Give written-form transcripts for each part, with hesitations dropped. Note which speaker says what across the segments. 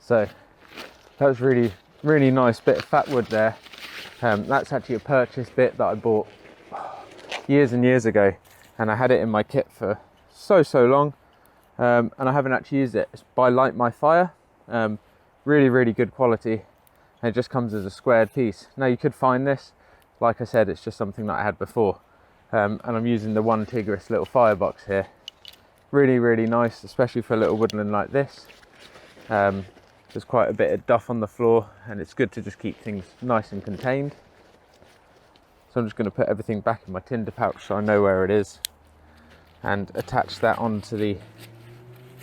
Speaker 1: So that was really nice bit of fat wood there. That's actually a purchase bit that I bought years and years ago, and I had it in my kit for so long, and I haven't actually used it. It's by Light My Fire. Really good quality, and it just comes as a squared piece. Now you could find this, like I said, it's just something that I had before, and I'm using the One Tigris little firebox here. Really nice, especially for a little woodland like this. There's quite a bit of duff on the floor, and it's good to just keep things nice and contained. So I'm just going to put everything back in my tinder pouch so I know where it is, and attach that onto the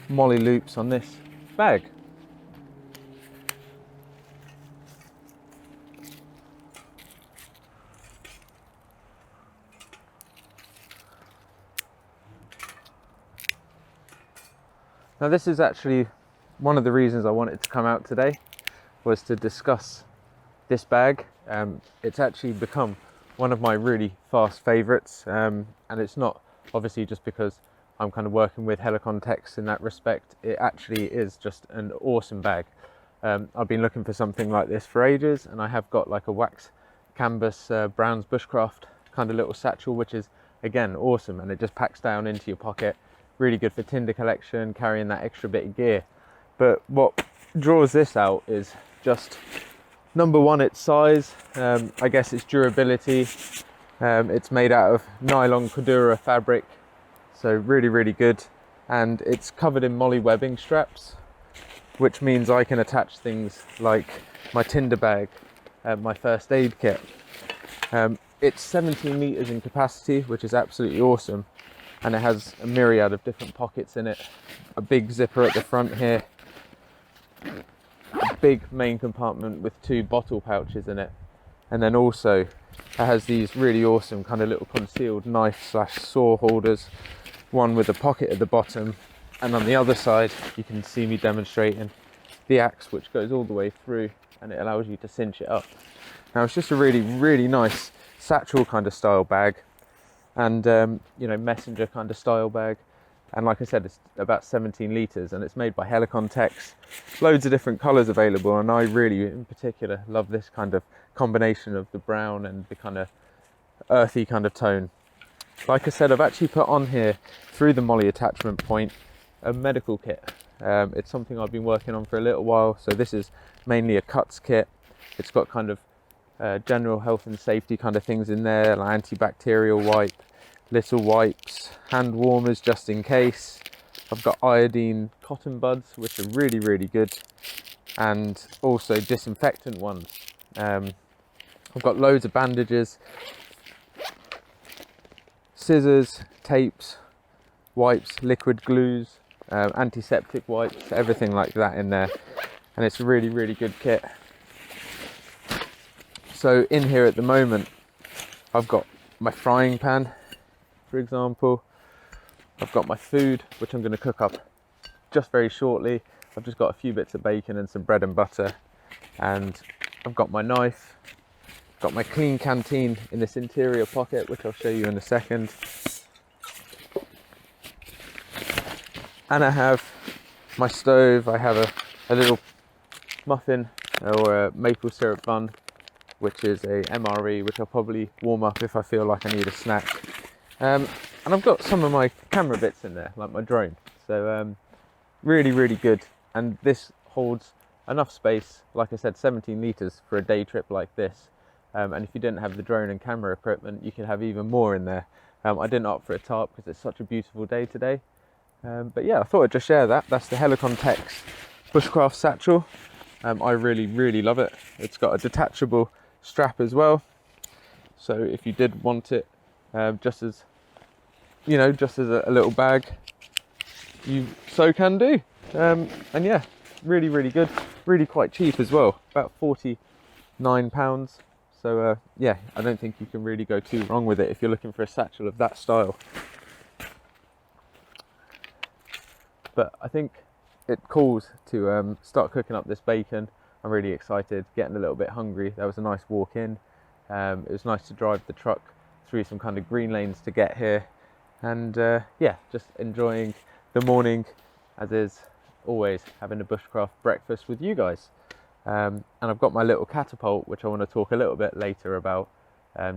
Speaker 1: molly loops on this bag. Now this is actually one of the reasons I wanted to come out today, was to discuss this bag. It's actually become one of my really fast favourites, and it's not obviously just because I'm kind of working with Helikon-Tex in that respect. It actually is just an awesome bag. I've been looking for something like this for ages, and I have got like a wax canvas Brown's Bushcraft kind of little satchel, which is again awesome, and it just packs down into your pocket. Really good for tinder collection, carrying that extra bit of gear. But what draws this out is just, number one, its size. I guess its durability. It's made out of nylon Cordura fabric, so really good. And it's covered in molly webbing straps, which means I can attach things like my tinder bag, my first aid kit. It's 17 meters in capacity, which is absolutely awesome. And it has a myriad of different pockets in it. A big zipper at the front here. A big main compartment with 2 bottle pouches in it. And then also it has these really awesome kind of little concealed knife/saw holders. One with a pocket at the bottom. And on the other side, you can see me demonstrating the axe, which goes all the way through, and it allows you to cinch it up. Now it's just a really nice satchel kind of style bag. And you know, messenger kind of style bag, and like I said, it's about 17 litres, and it's made by Helikon-Tex. Loads of different colours available, and I really in particular love this kind of combination of the brown and the kind of earthy kind of tone. Like I said, I've actually put on here, through the molly attachment point, a medical kit. It's something I've been working on for a little while. So this is mainly a cuts kit. It's got kind of general health and safety kind of things in there, like antibacterial wipe, little wipes, hand warmers just in case. I've got iodine cotton buds, which are really good, and also disinfectant ones. I've got loads of bandages, scissors, tapes, wipes, liquid glues, antiseptic wipes, everything like that in there, and it's a really good kit. So in here at the moment, I've got my frying pan, for example. I've got my food, which I'm going to cook up just very shortly. I've just got a few bits of bacon and some bread and butter. And I've got my knife. Got my clean canteen in this interior pocket, which I'll show you in a second. And I have my stove. I have a little muffin or a maple syrup bun, which is a MRE, which I'll probably warm up if I feel like I need a snack. And I've got some of my camera bits in there, like my drone. So really good. And this holds enough space, like I said, 17 litres for a day trip like this. And if you didn't have the drone and camera equipment, you could have even more in there. I didn't opt for a tarp because it's such a beautiful day today. But yeah, I thought I'd just share that. That's the Helikon-Tex Bushcraft Satchel. I really love it. It's got a detachable strap as well, so if you did want it just as a little bag, you so can do. And yeah, really good, really quite cheap as well, about £49. So yeah, I don't think you can really go too wrong with it if you're looking for a satchel of that style. But I think it calls to start cooking up this bacon. I'm really excited, getting a little bit hungry. That was a nice walk in. It was nice to drive the truck through some kind of green lanes to get here. And yeah, just enjoying the morning as is. always having a bushcraft breakfast with you guys. And I've got my little catapult, which I want to talk a little bit later about,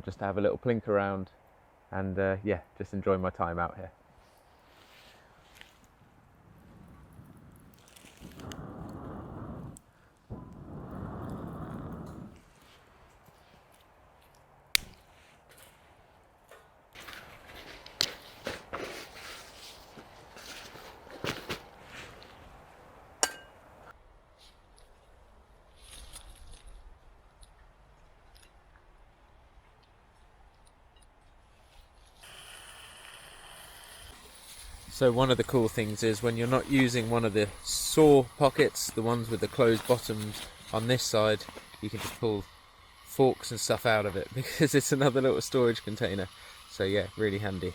Speaker 1: just to have a little plink around and yeah, just enjoy my time out here. So one of the cool things is when you're not using one of the saw pockets, the ones with the closed bottoms on this side, you can just pull forks and stuff out of it because it's another little storage container. So yeah, really handy.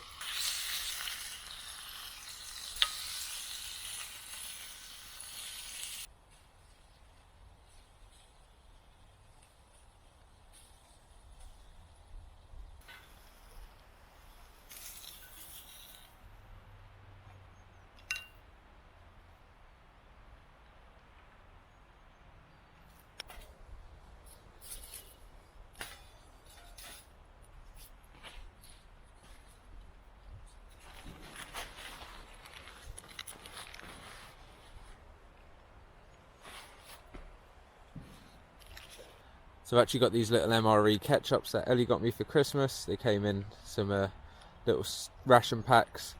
Speaker 1: So I've actually got these little MRE ketchups that Ellie got me for Christmas. They came in some little ration packs,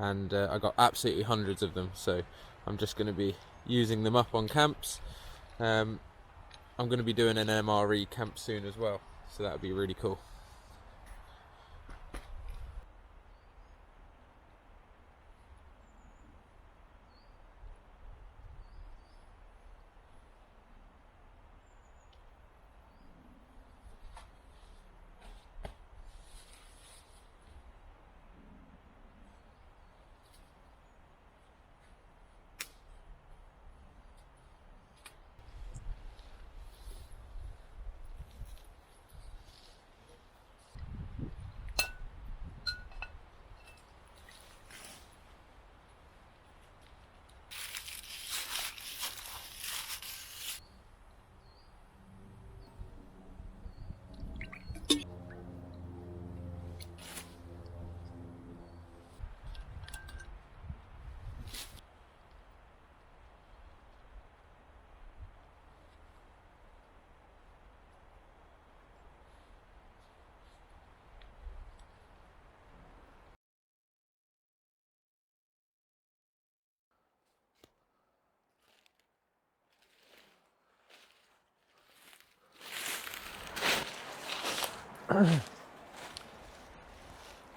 Speaker 1: and I got absolutely hundreds of them. So I'm just going to be using them up on camps. I'm going to be doing an MRE camp soon as well, so that would be really cool.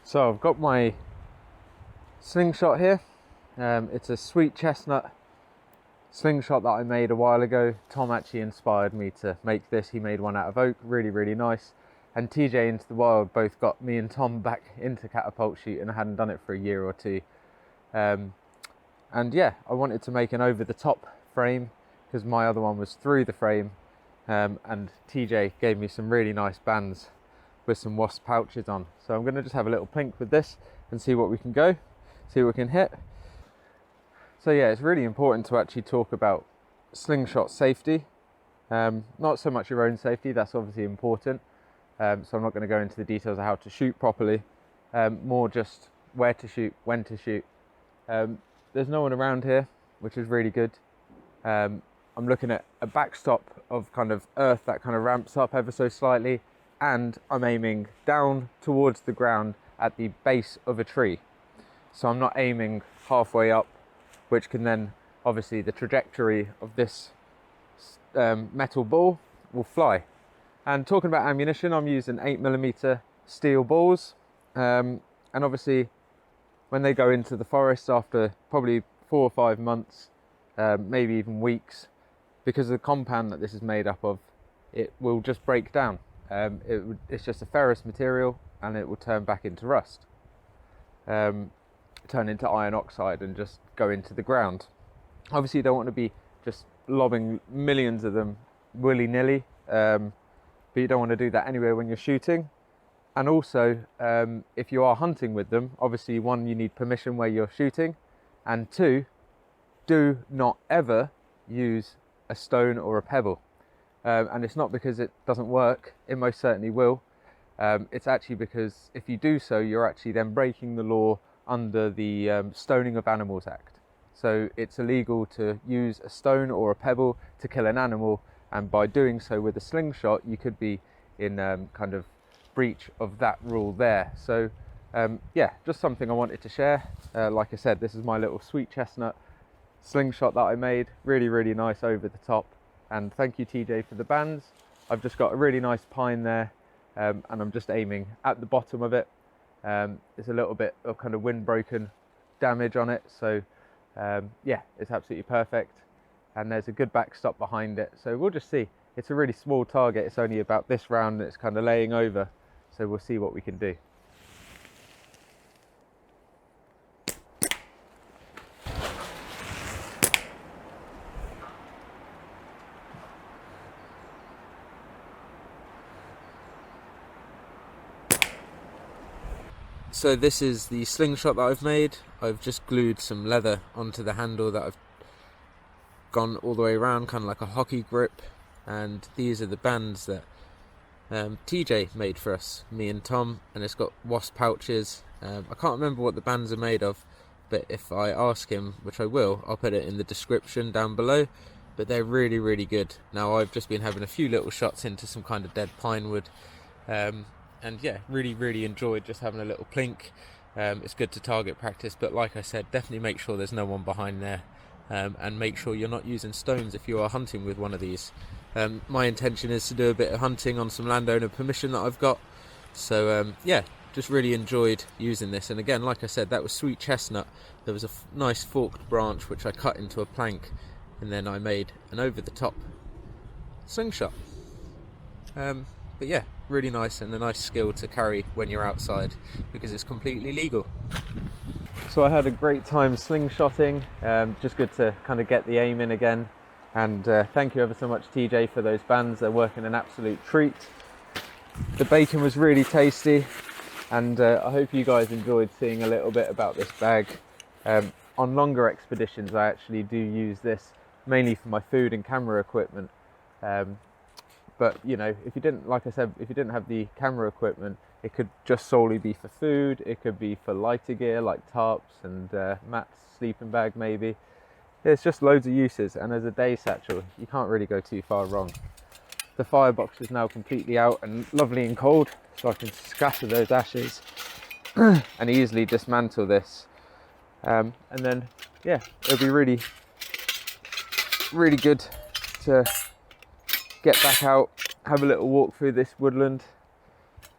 Speaker 1: So I've got my slingshot here. It's a sweet chestnut slingshot that I made a while ago. Tom actually inspired me to make this. He made one out of oak, really nice. And TJ Into the Wild both got me and Tom back into catapult shooting. I hadn't done it for a year or two. And yeah, I wanted to make an over the top frame because my other one was through the frame. And TJ gave me some really nice bands with some wasp pouches on. So I'm going to just have a little plink with this and see what we can go, see what we can hit. So yeah, it's really important to actually talk about slingshot safety. Not so much your own safety, that's obviously important. So I'm not going to go into the details of how to shoot properly. More just where to shoot, when to shoot. There's no one around here, which is really good. I'm looking at a backstop of kind of earth that kind of ramps up ever so slightly, and I'm aiming down towards the ground at the base of a tree. So I'm not aiming halfway up, which can then, obviously the trajectory of this metal ball will fly. And talking about ammunition, I'm using 8mm steel balls. And obviously when they go into the forest after probably 4 or 5 months, maybe even weeks, because of the compound that this is made up of, it will just break down. It's just a ferrous material and it will turn back into rust. Turn into iron oxide and just go into the ground. Obviously you don't want to be just lobbing millions of them willy-nilly, but you don't want to do that anyway when you're shooting. And also if you are hunting with them, obviously one, you need permission where you're shooting, and two, do not ever use a stone or a pebble. And it's not because it doesn't work, it most certainly will. It's actually because if you do so, you're actually then breaking the law under the Stoning of Animals Act. So it's illegal to use a stone or a pebble to kill an animal, and by doing so with a slingshot, you could be in kind of breach of that rule there. So yeah, just something I wanted to share. Like I said, this is my little sweet chestnut slingshot that I made. Really nice over the top. And thank you, TJ, for the bands. I've just got a really nice pine there, and I'm just aiming at the bottom of it. There's a little bit of kind of wind broken damage on it, so yeah, it's absolutely perfect. And there's a good backstop behind it, so we'll just see. It's a really small target, it's only about this round, and it's kind of laying over, so we'll see what we can do. So this is the slingshot that I've made. I've just glued some leather onto the handle that I've gone all the way around, kind of like a hockey grip. And these are the bands that TJ made for us, me and Tom, and it's got wasp pouches. I can't remember what the bands are made of, but if I ask him, which I will, I'll put it in the description down below. But they're really good. Now I've just been having a few little shots into some kind of dead pine wood. And yeah, really enjoyed just having a little plink. It's good to target practice, but like I said, definitely make sure there's no one behind there, and make sure you're not using stones if you are hunting with one of these. My intention is to do a bit of hunting on some landowner permission that I've got, so yeah, just really enjoyed using this. And again, like I said, that was sweet chestnut. There was a nice forked branch which I cut into a plank, and then I made an over the top slingshot. But yeah, really nice, and a nice skill to carry when you're outside because it's completely legal. So I had a great time slingshotting, just good to kind of get the aim in again. And thank you ever so much, TJ, for those bands. They're working an absolute treat. The bacon was really tasty, and I hope you guys enjoyed seeing a little bit about this bag. On longer expeditions, I actually do use this mainly for my food and camera equipment. But you know, if you didn't, like I said, if you didn't have the camera equipment, it could just solely be for food. It could be for lighter gear like tarps and mats, sleeping bag maybe. There's just loads of uses, and as a day satchel, you can't really go too far wrong. The firebox is now completely out and lovely and cold, so I can scatter those ashes and easily dismantle this. And then, yeah, it'll be really good to get back out, have a little walk through this woodland,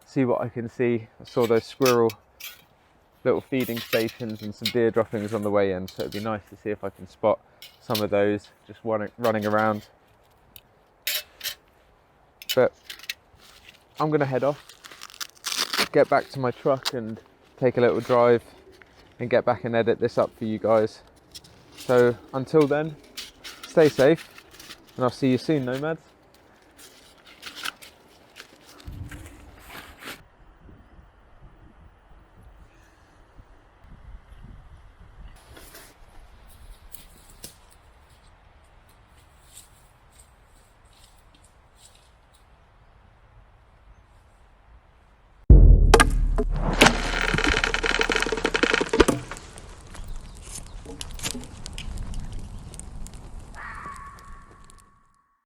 Speaker 1: see what I can see. I saw those squirrel little feeding stations and some deer droppings on the way in, so it'd be nice to see if I can spot some of those just running around. But I'm gonna head off, get back to my truck and take a little drive and get back and edit this up for you guys. So until then, stay safe, and I'll see you soon, Nomads.